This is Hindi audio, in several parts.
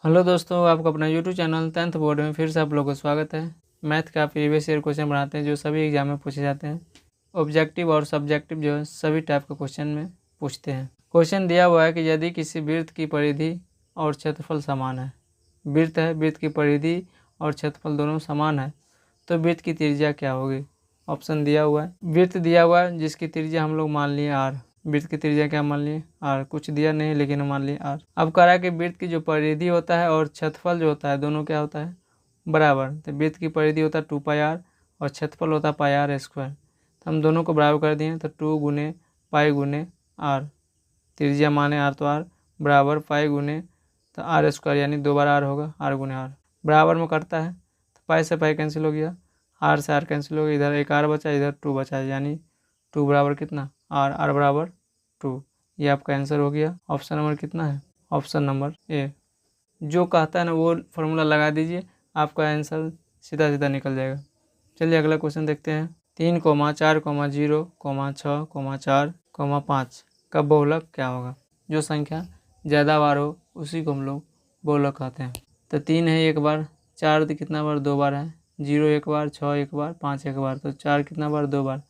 हेलो दोस्तों, आपका अपना यूट्यूब चैनल 10th बोर्ड में फिर से आप लोगों का स्वागत है। मैथ का प्रीवियस ईयर क्वेश्चन बनाते हैं जो सभी एग्जाम में पूछे जाते हैं। ऑब्जेक्टिव और सब्जेक्टिव जो है सभी टाइप के क्वेश्चन में पूछते हैं। क्वेश्चन दिया हुआ है कि यदि किसी वृत्त की परिधि और क्षेत्रफल समान है, वृत्त है, वृत्त की परिधि और क्षेत्रफल दोनों समान है, तो वृत्त की त्रिज्या क्या होगी। ऑप्शन दिया हुआ है, वृत्त दिया हुआ है जिसकी त्रिज्या हम लोग मान लिए आर। वृत्त की त्रिज्या क्या मान लिए आर, कुछ दिया नहीं लेकिन हम मान लिए आर। अब कह रहा है कि वृत्त की जो परिधि होता है और क्षेत्रफल जो होता है दोनों क्या होता है बराबर। तो वृत्त की परिधि होता है 2πr और क्षेत्रफल होता है πr²। तो हम दोनों को बराबर कर दिए, तो 2 गुने पाई गुने आर, त्रिज्या माने आर तो आर बराबर पाई गुने तो r², यानी 2 बार आर होगा, आर गुने आर बराबर में करता है। तो पाई से पाई कैंसिल हो गया, आर से आर कैंसिल हो गया, इधर एक आर बचा, इधर 2 बचा, यानी 2 बराबर कितना आर, आर बराबर 2। ये आपका आंसर हो गया। ऑप्शन नंबर कितना है, ऑप्शन नंबर ए। जो कहता है ना वो फार्मूला लगा दीजिए, आपका आंसर सीधा सीधा निकल जाएगा। चलिए अगला क्वेश्चन देखते हैं। 3, 4, 0, 6, 4, 5 का बहुलक क्या होगा। जो संख्या ज़्यादा बार हो उसी को हम लोग बहुलक कहते हैं। तो 3 है एक बार, 4 कितना बार 2 बार है, 0 एक बार, 6 एक बार, 5 एक बार, तो 4 कितना बार 2 बार,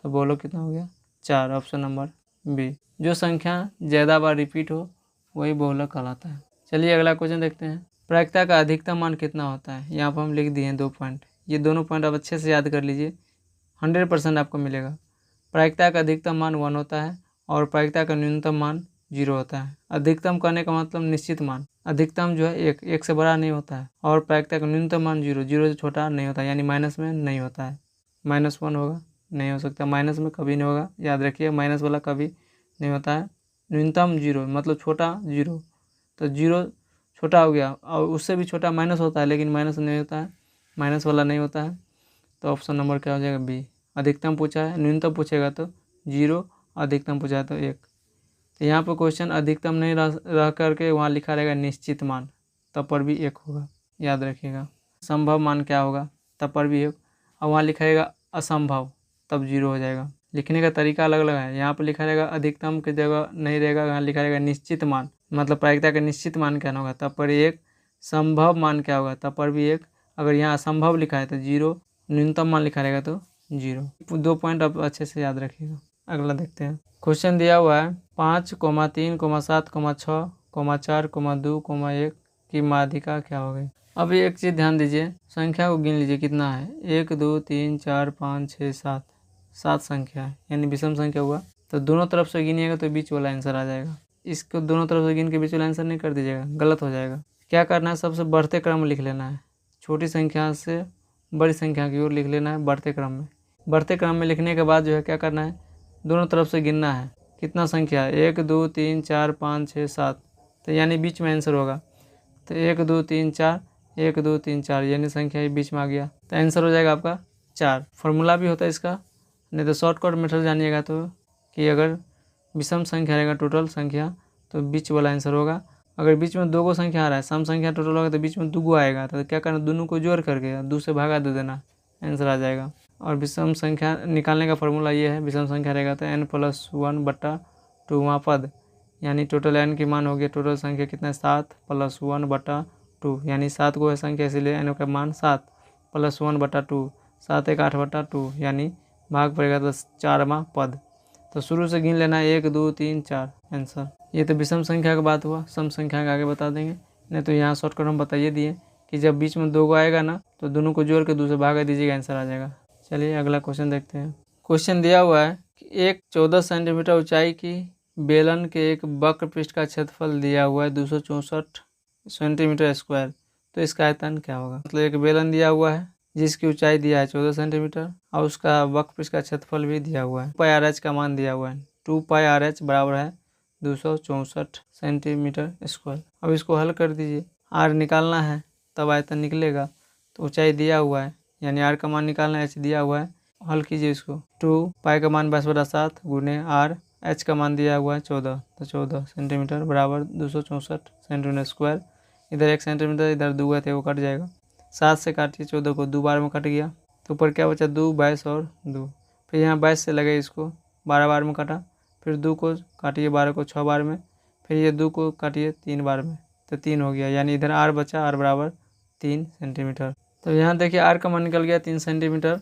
तो बहुलक कितना हो गया 4। Option number B. जो संख्या ज़्यादा बार रिपीट हो वही बहुलक कहलाता है। चलिए अगला क्वेश्चन देखते हैं। प्रायिकता का अधिकतम मान कितना होता है। यहाँ पर हम लिख दिए हैं 2 पॉइंट, ये दोनों पॉइंट आप अच्छे से याद कर लीजिए, 100% आपको मिलेगा। प्रायिकता का अधिकतम मान 1 होता है और प्रायिकता का न्यूनतम मान 0 होता है। अधिकतम करने का मतलब निश्चित मान, अधिकतम जो है 1 से बड़ा नहीं होता है, और प्रायिकता का न्यूनतम मान 0 से छोटा नहीं होता, यानी माइनस में नहीं होता है। -1 होगा, नहीं हो सकता, माइनस में कभी नहीं होगा, याद रखिए माइनस वाला कभी नहीं होता है। न्यूनतम 0 मतलब छोटा 0, तो 0 छोटा हो गया, और उससे भी छोटा माइनस होता है लेकिन माइनस नहीं होता है, माइनस वाला नहीं होता है। तो ऑप्शन नंबर क्या हो जाएगा बी। अधिकतम पूछा है, न्यूनतम पूछेगा तो 0, अधिकतम पूछा है तो 1। तो यहाँ पर क्वेश्चन अधिकतम नहीं रह करके वहाँ लिखा रहेगा निश्चित मान, तब पर भी 1 होगा, याद रखिएगा। संभव मान क्या होगा, तब पर भी 1, और वहाँ लिखा रहेगा असंभव, तब 0 हो जाएगा। लिखने का तरीका अलग अलग है, यहाँ पर लिखा रहेगा अधिकतम की जगह नहीं रहेगा, यहाँ लिखा रहेगा निश्चित मान, मतलब प्रायिकता का निश्चित मान क्या होगा, तब पर 1। संभव मान क्या होगा, तब पर भी 1। अगर यहाँ असंभव लिखा है तो 0, न्यूनतम मान लिखा रहेगा तो 0। 2 पॉइंट आप अच्छे से याद रखिएगा। अगला देखते हैं। क्वेश्चन दिया हुआ है 5, 3, 7, 6, 4, 2, 1 की माध्यिका क्या होगी। अब एक चीज़ ध्यान दीजिए, संख्या को गिन लीजिए कितना है, 1, 2, 3, 4, 5, 6, 7, 7 संख्या है, यानी विषम संख्या हुआ। तो दोनों तरफ से गिनिएगा तो बीच वाला आंसर आ जाएगा। इसको दोनों तरफ से गिन के बीच वाला आंसर नहीं कर दीजिएगा, गलत हो जाएगा। क्या करना है, सबसे बढ़ते क्रम में लिख लेना है, छोटी संख्या से बड़ी संख्या की ओर लिख लेना है बढ़ते क्रम में। बढ़ते क्रम में लिखने के बाद जो है क्या करना है, दोनों तरफ से गिनना है कितना संख्या है, 1, 2, 3, 4, 5, 6, 7, तो यानी बीच में आंसर होगा। तो 1, 2, 3, 4, 1, 2, 3, 4, यानी संख्या ये बीच में आ गया, तो आंसर हो जाएगा आपका 4। फार्मूला भी होता है इसका, नहीं तो शॉर्टकट मेथड जानिएगा तो कि अगर विषम संख्या रहेगा टोटल संख्या तो बीच वाला आंसर होगा। अगर बीच में 2 गो संख्या आ रहा है, सम संख्या टोटल होगा तो बीच में 2 गो आएगा, तो क्या करना, दोनों को जोड़ करके 2 से भागा दे देना, आंसर आ जाएगा। और विषम संख्या निकालने का फार्मूला ये है, विषम संख्या रहेगा तो n+1/2 वहाँ पद, यानी टोटल n की मान हो गया, टोटल संख्या कितना है 7 + 1/2, यानी 7 गो है संख्या, इसलिए n का मान 7 + 1/2, 7 × 8/2, यानी भाग पड़ेगा तो 4वां पद। तो शुरू से गिन लेना 1, 2, 3, 4 आंसर। ये तो विषम संख्या का बात हुआ, सम संख्या का आगे बता देंगे, नहीं तो यहाँ शॉर्टकट हम बताइए दिए कि जब बीच में 2 गो आएगा ना तो दोनों को जोड़ के 2 से भागा दीजिएगा, आंसर आ जाएगा। चलिए अगला क्वेश्चन देखते हैं। क्वेश्चन दिया हुआ है कि एक 14 सेंटीमीटर ऊंचाई की बेलन के एक वक्र पृष्ठ का क्षेत्रफल दिया हुआ है 264 सेंटीमीटर स्क्वायर, तो इसका आयतन क्या होगा। मतलब एक बेलन दिया हुआ है जिसकी ऊंचाई दिया है 14 सेंटीमीटर और उसका वक्र पृष्ठ का क्षेत्रफल भी दिया हुआ है। πRh का मान दिया हुआ है, 2πRh बराबर है 264 सेंटीमीटर स्क्वायर। अब इसको हल कर दीजिए, r निकालना है तब आयतन निकलेगा, तो ऊंचाई दिया हुआ है यानी r का मान निकालना है, h दिया हुआ है, हल कीजिए इसको। 2 पाई का मान 22/7 गुने r, h का मान दिया हुआ है 14, तो 14 सेंटीमीटर बराबर 264 सेंटीमीटर स्क्वायर। इधर 1 सेंटीमीटर, इधर 2 है तो वो कट जाएगा, 7 से काटिए 14 को, 2 बार में कट गया, तो ऊपर क्या बचा 2, 22 और 2, फिर यहाँ 22 से लगे इसको 12 बार में काटा, फिर 2 को काटिए 12 को 6 बार में, फिर ये 2 को काटिए 3 बार में, तो 3 हो गया, यानी इधर r बचा, r बराबर 3 सेंटीमीटर। तो यहाँ देखिए r का मान निकल गया 3 सेंटीमीटर।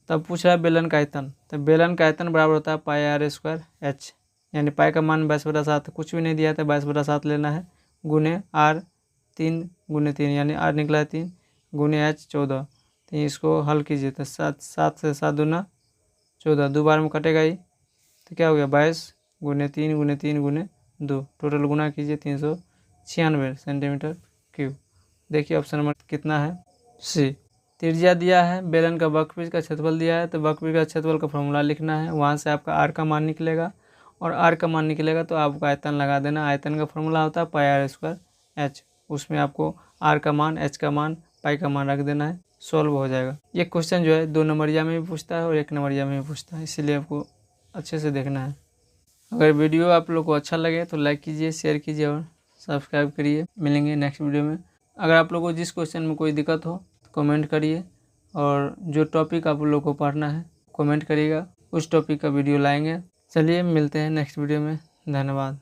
तब पूछ रहा है बेलन का आयतन, तो बेलन का आयतन बराबर होता है पाई आर स्क्वायर एच, यानी पाई का मान 22/7, कुछ भी नहीं दिया था, 22/7 लेना है, गुने r 3 गुने 3, यानी r निकला है 3 गुने h 14। तो इसको हल कीजिए तो 7 से 7 दूना 14, 2 बार में कटेगा ही, तो क्या हो गया 22 गुने 3 गुने 3 गुने 2, टोटल गुना कीजिए 396 सेंटीमीटर क्यूब। देखिए ऑप्शन नंबर कितना है, सी। त्रिज्या दिया है, बेलन का वक्रपृष्ठ का क्षेत्रफल दिया है, तो वक्रपृष्ठ का क्षेत्रफल का फॉर्मूला लिखना है, वहाँ से आपका r का मान निकलेगा, और r का मान निकलेगा तो आपको आयतन लगा देना। आयतन का फॉर्मूला होता है पाई आर स्क्वायर एच, उसमें आपको r का मान, h का मान, पाई का मान रख देना है, सॉल्व हो जाएगा। ये क्वेश्चन जो है 2 नंबरिया में भी पूछता है और 1 नंबरिया में भी पूछता है, इसीलिए आपको अच्छे से देखना है। अगर वीडियो आप लोग को अच्छा लगे तो लाइक कीजिए, शेयर कीजिए और सब्सक्राइब करिए। मिलेंगे नेक्स्ट वीडियो में। अगर आप लोगों को जिस क्वेश्चन में कोई दिक्कत हो तो कमेंट करिए, और जो टॉपिक आप लोग को पढ़ना है कमेंट करिएगा, उस टॉपिक का वीडियो लाएंगे। चलिए मिलते हैं नेक्स्ट वीडियो में, धन्यवाद।